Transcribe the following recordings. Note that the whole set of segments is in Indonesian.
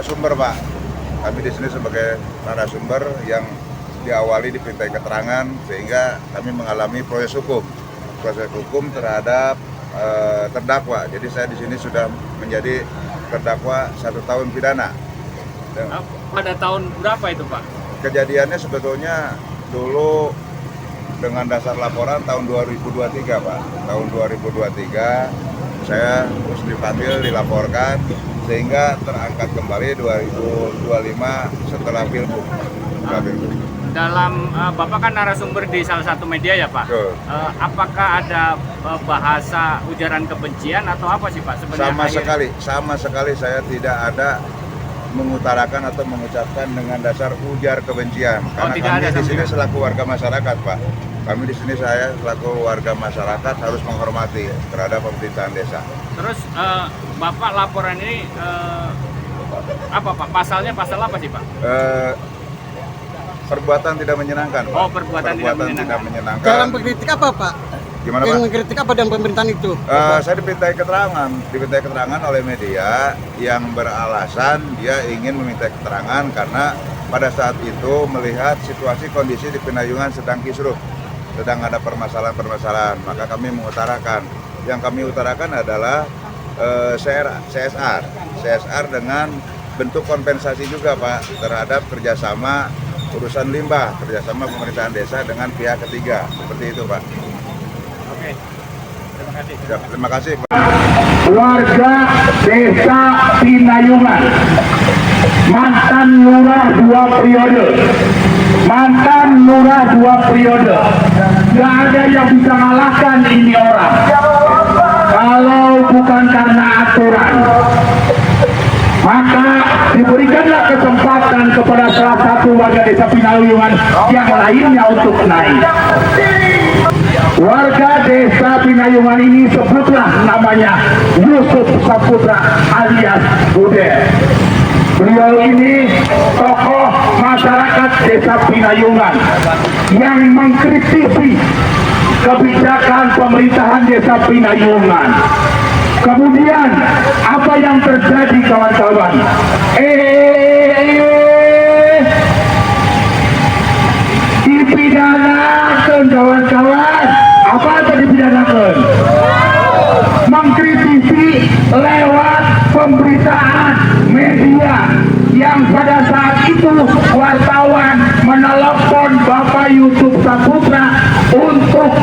narasumber, Pak. Kami di sini sebagai narasumber yang diawali dimintai keterangan sehingga kami mengalami proses hukum terhadap terdakwa. Jadi saya di sini sudah menjadi terdakwa 1 tahun pidana. Pada tahun berapa itu, Pak? Kejadiannya sebetulnya dulu dengan dasar laporan tahun 2023, Pak. Tahun 2023 saya terus dipanggil, dilaporkan sehingga terangkat kembali 2025 setelah Pilgub. Dalam Bapak kan narasumber di salah satu media ya, Pak. Apakah ada bahasa ujaran kebencian atau apa sih, Pak? Sebenarnya sama sekali saya tidak ada mengutarakan atau mengucapkan dengan dasar ujar kebencian. Karena kami di sini selaku warga masyarakat, Pak. Kami di sini saya selaku warga masyarakat harus menghormati terhadap pemerintahan desa. Terus Bapak laporan ini apa, Pak? Pasalnya pasal apa sih, Pak? Perbuatan tidak menyenangkan, Pak. Oh, perbuatan tidak menyenangkan. Dalam mengkritik apa, Pak? Gimana, Pak? Pak? Mengkritik apa dalam pemerintahan itu? Saya dimintai keterangan oleh media yang beralasan dia ingin meminta keterangan karena pada saat itu melihat situasi kondisi di Pinayungan sedang kisruh, sedang ada permasalahan-permasalahan, maka kami mengutarakan. Yang kami utarakan adalah CSR dengan bentuk kompensasi juga, Pak, terhadap kerjasama urusan limbah, kerjasama pemerintahan desa dengan pihak ketiga, seperti itu, Pak. Oke, terima kasih. Ya, terima kasih, Pak. Warga desa Pinayungan, mantan lurah 2 periode, nggak ada yang bisa mengalahkan ini orang kalau bukan karena aturan. Maka diberikanlah kesempatan kepada salah satu warga desa Pinayungan yang lainnya untuk naik. Warga desa Pinayungan ini sebutlah namanya Yusuf Saputra alias Bude. Beliau ini tokoh masyarakat desa Pinayungan yang mengkritisi kebijakan pemerintahan desa Pinayungan. Kemudian apa yang terjadi, kawan-kawan? Dipidanakan, kawan-kawan. Apa yang dipidanakan? Mengkritisi lewat pemberitaan media yang pada saat itu wartawan menelepon Bapak Yusuf Saputra untuk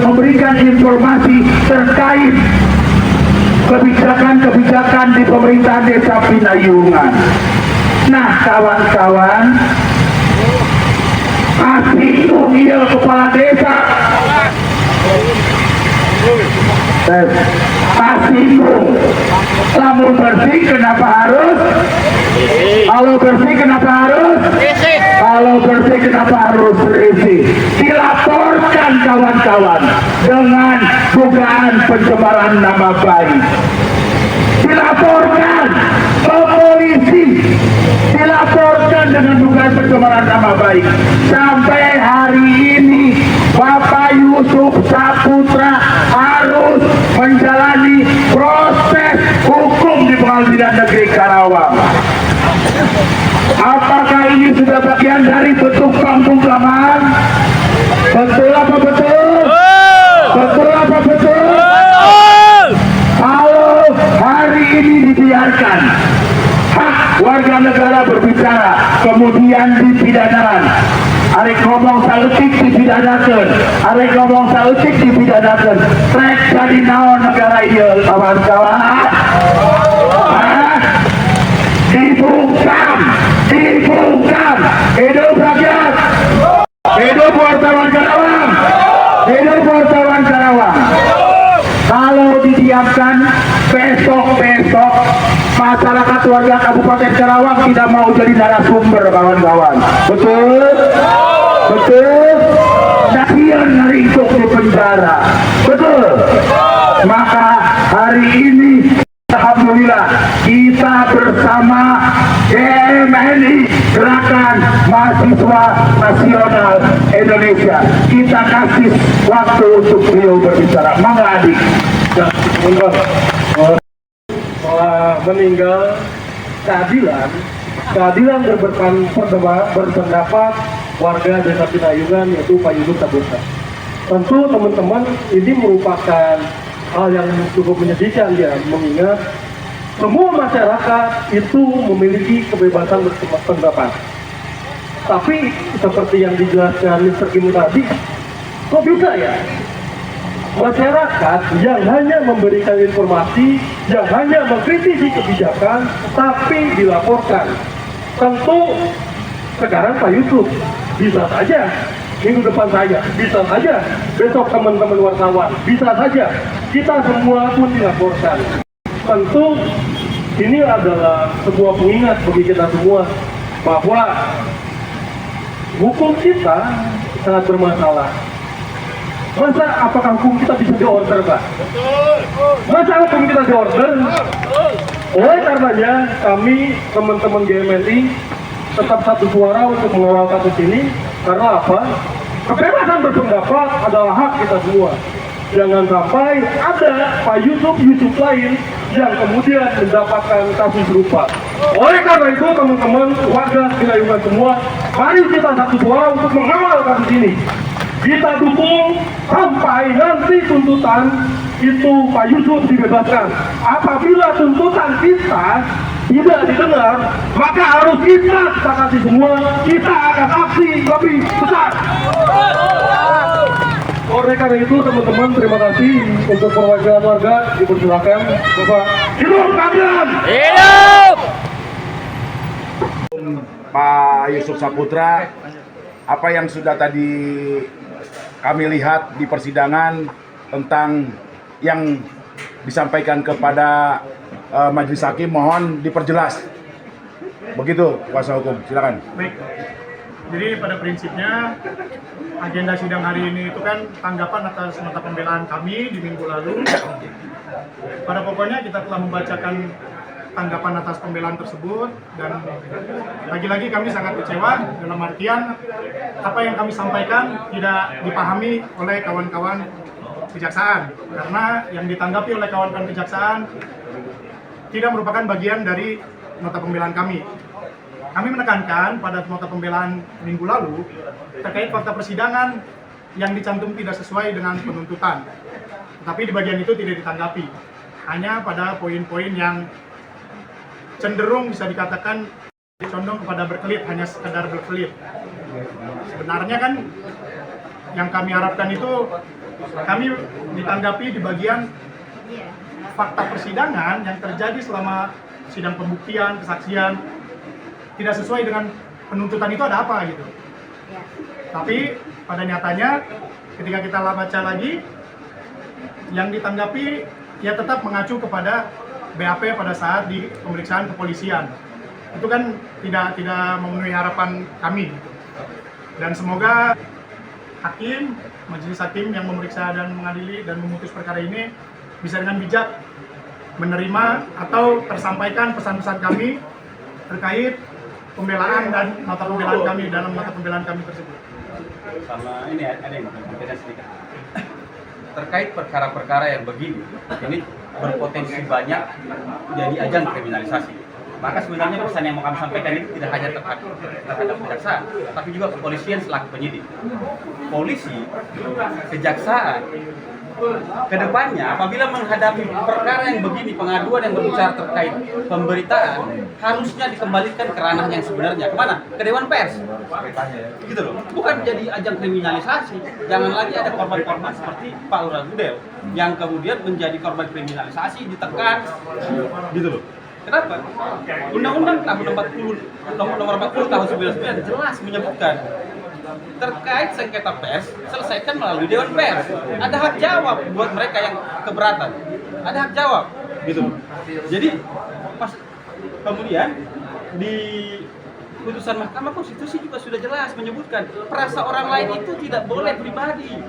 memberikan informasi terkait kebijakan di pemerintahan desa Pinayungan. Nah, kawan-kawan, asli tunggal kepala desa Pasigung. Lamun bersih kenapa harus? Kalau bersih kenapa harus? Kalau bersih kenapa harus bersih? Dilaporkan, kawan-kawan, dengan dugaan pencemaran nama baik. Dilaporkan ke polisi, dilaporkan dengan dugaan pencemaran nama baik. Sampai hari ini Bapak Yusuf Saputra harus menjalani proses hukum di Pengadilan Negeri Karawang. Apakah ini sudah bagian dari bentuk pembungkaman? Betul apa betul? Betul apa betul? Kalau hari ini dibiarkan hak warga negara berbicara kemudian dipidanakan, arek ngomong saeutik dipidanakeun, arek ngomong saeutik dipidanakeun, rek jadi naon negara ieu, kawan-kawan? Dibungkam. Hidup rakyat, hidup wartawan Karawang, hidup wartawan Karawang. Kalau didiamkan, besok masyarakat warga Kabupaten Karawang tidak mau jadi narasumber, kawan-kawan. Betul? Betul? Nasian ngeringkuk di penjara. Betul? Maka hari ini alhamdulillah kita bersama GMNI, Gerakan Mahasiswa Nasional Indonesia, kita kasih waktu untuk beliau berbicara. Mangga adik. Telah meninggal keadilan berpendapat warga Desa Pinayungan, yaitu Pak Yusuf Saputra. Tentu teman-teman, ini merupakan hal yang cukup menyedihkan ya, mengingat semua masyarakat itu memiliki kebebasan berpendapat. Tapi seperti yang dijelaskan Mr. Kim tadi, kok bisa ya? Masyarakat yang hanya memberikan informasi, yang hanya mengkritisi kebijakan, tapi dilaporkan. Tentu sekarang Pak Yusuf bisa saja, minggu depan saya, bisa saja, besok teman-teman wartawan, bisa saja, kita semua pun dilaporkan. Tentu ini adalah sebuah pengingat bagi kita semua bahwa hukum kita sangat bermasalah. Masa apakah hukum kita bisa diorder, Pak? Masa hukum kita diorder? Oleh karenanya kami teman-teman GMNI tetap satu suara untuk mengawal kasus ini. Karena apa? Kebebasan berpendapat adalah hak kita semua. Jangan sampai ada Pak Yusuf lain yang kemudian mendapatkan kasus serupa. Oleh karena itu teman-teman warga Pinayungan semua, mari kita satu suara untuk mengawal kasus ini. Kita dukung sampai nanti tuntutan itu Pak Yusuf dibebaskan. Apabila tuntutan kita tidak didengar, maka harus kita sepakati semua, kita akan aksi lebih besar. Oleh karena itu teman-teman, terima kasih untuk perwakilan warga, dipersilakan Bapak. Hidup keadilan! Hidup! Pak Yusuf Saputra, apa yang sudah tadi kami lihat di persidangan tentang yang disampaikan kepada majelis hakim, mohon diperjelas. Begitu kuasa hukum, silakan. Baik, jadi pada prinsipnya agenda sidang hari ini itu kan tanggapan atas nota pembelaan kami di minggu lalu. Pada pokoknya kita telah membacakan tanggapan atas pembelaan tersebut, dan lagi-lagi kami sangat kecewa dalam artian apa yang kami sampaikan tidak dipahami oleh kawan-kawan kejaksaan, karena yang ditanggapi oleh kawan-kawan kejaksaan tidak merupakan bagian dari nota pembelaan kami. Kami menekankan pada nota pembelaan minggu lalu terkait fakta persidangan yang dicantum tidak sesuai dengan penuntutan, tetapi di bagian itu tidak ditanggapi, hanya pada poin-poin yang cenderung bisa dikatakan condong kepada berkelit, hanya sekedar berkelit. Sebenarnya kan yang kami harapkan itu kami ditanggapi di bagian fakta persidangan yang terjadi selama sidang pembuktian, kesaksian tidak sesuai dengan penuntutan itu ada apa gitu. Tapi pada nyatanya ketika kita baca lagi, yang ditanggapi ya tetap mengacu kepada BAP pada saat di pemeriksaan kepolisian. Itu kan tidak memenuhi harapan kami. Dan semoga hakim, majelis hakim yang memeriksa dan mengadili dan memutus perkara ini bisa dengan bijak menerima atau tersampaikan pesan-pesan kami terkait pembelaan dan nota pembelaan kami dalam nota pembelaan kami tersebut. Sama ini ada yang berbeda sedikit. Terkait perkara-perkara yang begini, ini berpotensi banyak jadi ajang kriminalisasi. Maka sebenarnya pesan yang mau kami sampaikan ini tidak hanya terhadap kejaksaan, tapi juga kepolisian selaku penyidik. Polisi, kejaksaan, kedepannya apabila menghadapi perkara yang begini, pengaduan yang berbicara terkait pemberitaan, harusnya dikembalikan ke ranah yang sebenarnya. Kemana? Ke Dewan Pers. Gitu loh. Bukan jadi ajang kriminalisasi. Jangan lagi ada korban-korban seperti Pak Lurah Gudel yang kemudian menjadi korban kriminalisasi, ditekan, gitu loh. Kenapa? Undang-Undang tahun 40, nomor 40 tahun 99 jelas menyebutkan terkait sengketa pers selesaikan melalui Dewan Pers. Ada hak jawab buat mereka yang keberatan. Ada hak jawab, gitu. Jadi pas kemudian di putusan Mahkamah Konstitusi juga sudah jelas menyebutkan perasa orang lain itu tidak boleh pribadi.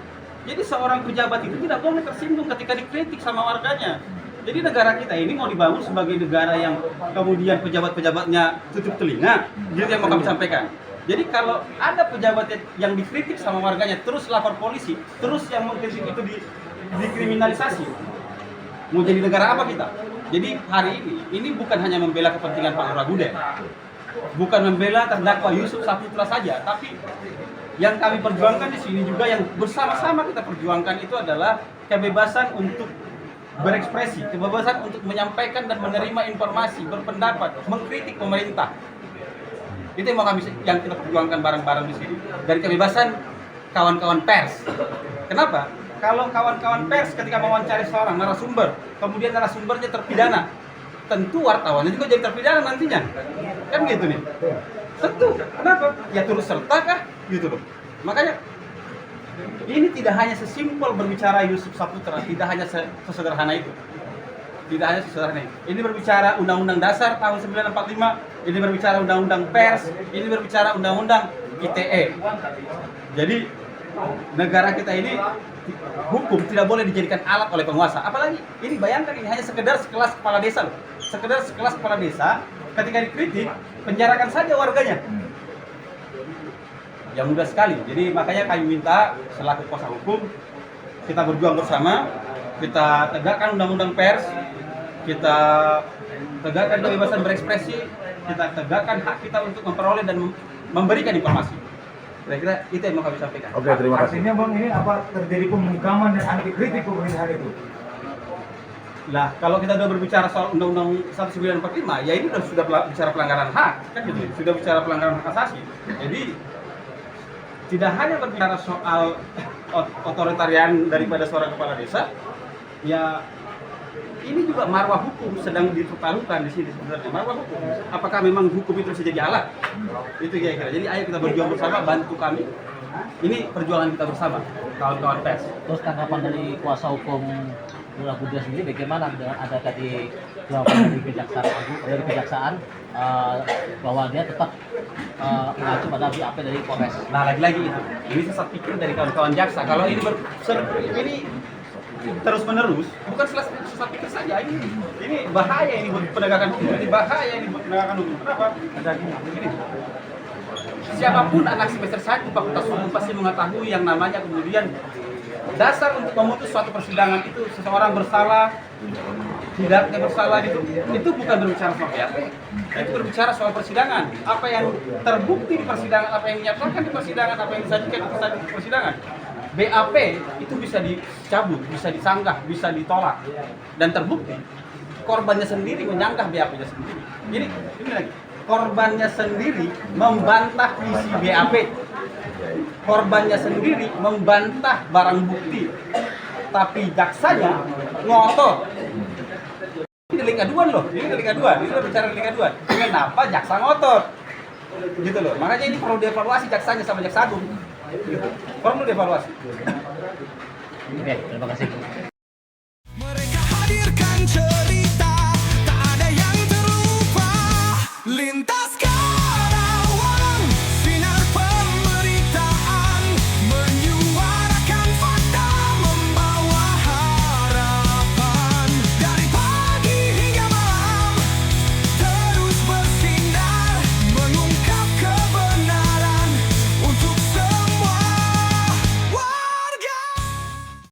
Jadi seorang pejabat itu tidak boleh tersinggung ketika dikritik sama warganya. Jadi negara kita ini mau dibangun sebagai negara yang kemudian pejabat-pejabatnya tutup telinga, gitu yang mau kami sampaikan. Jadi kalau ada pejabat yang dikritik sama warganya terus lapor polisi, terus yang mengkritik itu dikriminalisasi, Mau jadi negara apa kita? Jadi hari ini bukan hanya membela kepentingan Pak Lurah Guden, bukan membela terdakwa Yusuf Saputra saja, tapi yang kami perjuangkan di sini juga, yang bersama-sama kita perjuangkan itu adalah kebebasan untuk berekspresi, kebebasan untuk menyampaikan dan menerima informasi, berpendapat, mengkritik pemerintah. Itu yang kita perjuangkan bareng-bareng di sini. Dari kebebasan kawan-kawan pers. Kenapa? Kalau kawan-kawan pers ketika mewawancari seorang narasumber, kemudian narasumbernya terpidana, tentu wartawannya juga jadi terpidana nantinya. Kan gitu nih. Tentu. Kenapa? Ya turut serta kah? Gitu loh. Makanya ini tidak hanya sesimpel berbicara Yusuf Saputra, tidak hanya sesederhana itu. Tidak hanya sesederhana itu. Ini berbicara Undang-Undang Dasar tahun 1945, ini berbicara Undang-Undang Pers, ini berbicara Undang-Undang ITE. Jadi negara kita ini hukum tidak boleh dijadikan alat oleh penguasa. Apalagi ini bayangkan, ini hanya sekedar sekelas kepala desa loh. Sekedar sekelas kepala desa ketika dikritik, penjarakan saja warganya. Ya mudah sekali. Jadi makanya kami minta selaku kuasa hukum, kita berjuang bersama, kita tegakkan undang-undang pers, kita tegakkan kebebasan berekspresi, kita tegakkan hak kita untuk memperoleh dan memberikan informasi. Kira-kira itu yang mau kami sampaikan. Oke, terima kasih. Artinya Bang, ini apa terjadi pembungkaman dan anti kritik pemerintahan itu? Lah, kalau kita sudah berbicara soal Undang-Undang 1945, ya ini sudah bicara pelanggaran hak, kan gitu. Sudah bicara pelanggaran hak asasi. Jadi tidak hanya berbicara soal otoritarian daripada seorang kepala desa, ya ini juga marwah hukum sedang dipertaruhkan di sini sebenarnya. Marwah hukum. Apakah memang hukum itu bisa jadi alat? Itu kira-kira. Jadi ayo kita berjuang bersama, bantu kami. Ini perjuangan kita bersama, kawan-kawan pers. Terus tanggapan dari kuasa hukum Lurah Guden sendiri bagaimana dengan ada tadi jawaban dari kejaksaan bahwa dia tetap mengacu pada BAP dari Polres. Nah, lagi-lagi itu. Ini sesat pikir dari kawan-kawan jaksa. Kalau ini ini terus menerus, bukan sesat pikir saja, ini bahaya ini buat penegakan hukum. Ini bahaya ini buat penegakan hukum. Kenapa? Begini. Siapapun anak semester 1 Fakultas Hukum pasti mengetahui yang namanya kemudian dasar untuk memutus suatu persidangan itu seseorang bersalah, tidaknya bersalah itu bukan berbicara soal BAP, itu berbicara soal persidangan. Apa yang terbukti di persidangan, apa yang dinyatakan di persidangan, apa yang disajikan di persidangan. BAP itu bisa dicabut, bisa disanggah, bisa ditolak, dan terbukti korbannya sendiri menyanggah BAP-nya sendiri. Ini lagi, korbannya sendiri membantah isi BAP. Korbannya sendiri membantah barang bukti, tapi jaksanya ngotot. Ini delik aduan loh, ini delik aduan, ini bicara delik aduan. Kenapa jaksa ngotot? Gitu loh. Makanya ini perlu dievaluasi jaksanya sama jaksa agung. Gitu. Perlu dievaluasi. Oke, terima kasih.